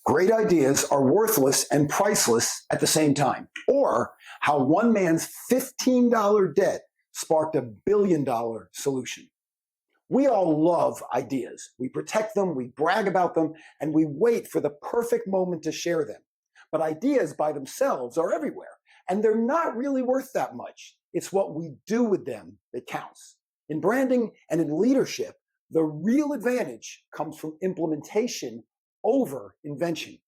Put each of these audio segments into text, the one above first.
Great ideas are worthless and priceless at the same time. Or how one man's $15 debt sparked $1 billion solution. We all love ideas. We protect them, we brag about them, and we wait for the perfect moment to share them. But ideas by themselves are everywhere, and they're not really worth that much. It's what we do with them that counts. In branding and in leadership, the real advantage comes from implementation over invention.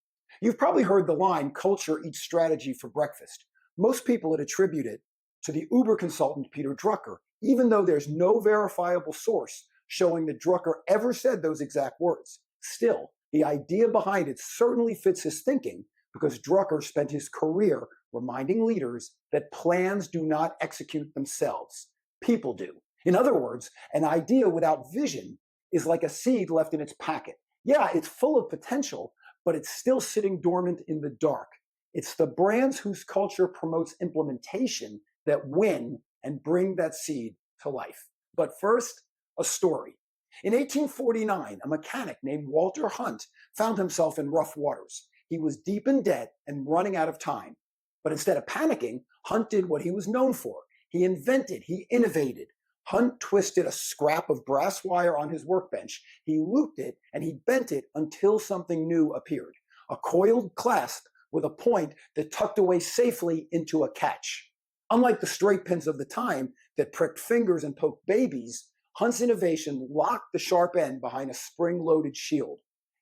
You've probably heard the line, culture eats strategy for breakfast. Most people would attribute it to the Uber consultant Peter Drucker, even though there's no verifiable source showing that Drucker ever said those exact words. Still, the idea behind it certainly fits his thinking because Drucker spent his career reminding leaders that plans do not execute themselves. People do. In other words, an idea without vision is like a seed left in its packet. Yeah, it's full of potential, but it's still sitting dormant in the dark. It's the brands whose culture promotes implementation that win and bring that seed to life. But first, a story. In 1849, a mechanic named Walter Hunt found himself in rough waters. He was deep in debt and running out of time. But instead of panicking, Hunt did what he was known for. He invented, he innovated. Hunt twisted a scrap of brass wire on his workbench. He looped it and he bent it until something new appeared. A coiled clasp with a point that tucked away safely into a catch. Unlike the straight pins of the time that pricked fingers and poked babies, Hunt's innovation locked the sharp end behind a spring-loaded shield.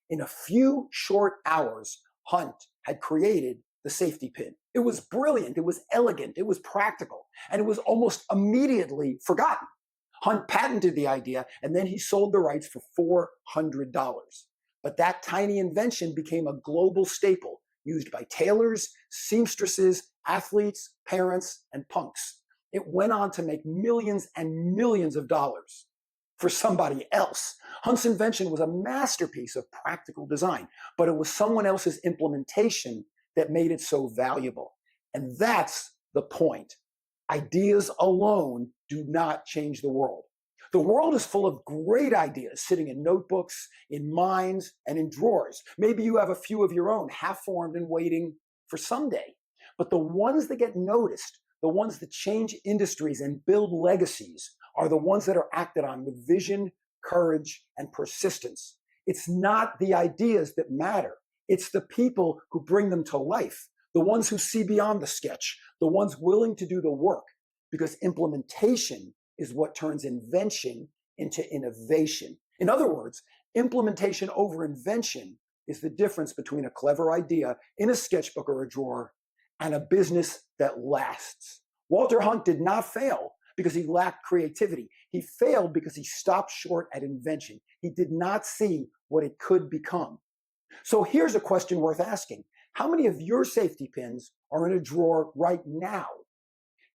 In a few short hours, Hunt had created the safety pin. It was brilliant, it was elegant, it was practical, and it was almost immediately forgotten. Hunt patented the idea, and then he sold the rights for $400. But that tiny invention became a global staple, used by tailors, seamstresses, athletes, parents, and punks. It went on to make millions and millions of dollars for somebody else. Hunt's invention was a masterpiece of practical design, but it was someone else's implementation that made it so valuable. And that's the point. Ideas alone do not change the world. The world is full of great ideas sitting in notebooks, in minds, and in drawers. Maybe you have a few of your own, half-formed and waiting for someday. But the ones that get noticed, the ones that change industries and build legacies, are the ones that are acted on with vision, courage, and persistence. It's not the ideas that matter. It's the people who bring them to life, the ones who see beyond the sketch, the ones willing to do the work, because implementation is what turns invention into innovation. In other words, implementation over invention is the difference between a clever idea in a sketchbook or a drawer and a business that lasts. Walter Hunt did not fail because he lacked creativity. He failed because he stopped short at invention. He did not see what it could become. So here's a question worth asking. How many of your safety pins are in a drawer right now?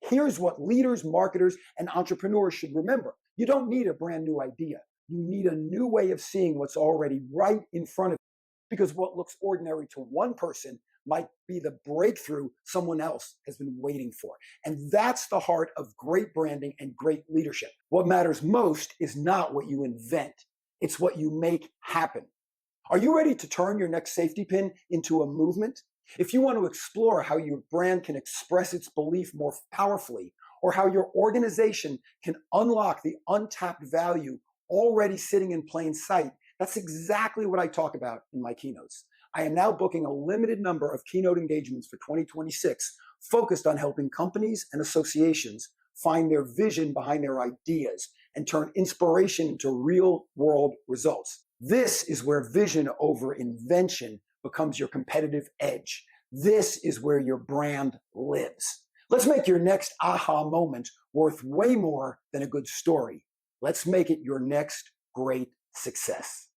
Here's what leaders, marketers, and entrepreneurs should remember. You don't need a brand new idea. You need a new way of seeing what's already right in front of you, because what looks ordinary to one person might be the breakthrough someone else has been waiting for. And that's the heart of great branding and great leadership. What matters most is not what you invent. It's what you make happen. Are you ready to turn your next safety pin into a movement? If you want to explore how your brand can express its belief more powerfully, or how your organization can unlock the untapped value already sitting in plain sight, that's exactly what I talk about in my keynotes. I am now booking a limited number of keynote engagements for 2026, focused on helping companies and associations find their vision behind their ideas and turn inspiration into real-world results. This is where vision over invention becomes your competitive edge. This is where your brand lives. Let's make your next aha moment worth way more than a good story. Let's make it your next great success.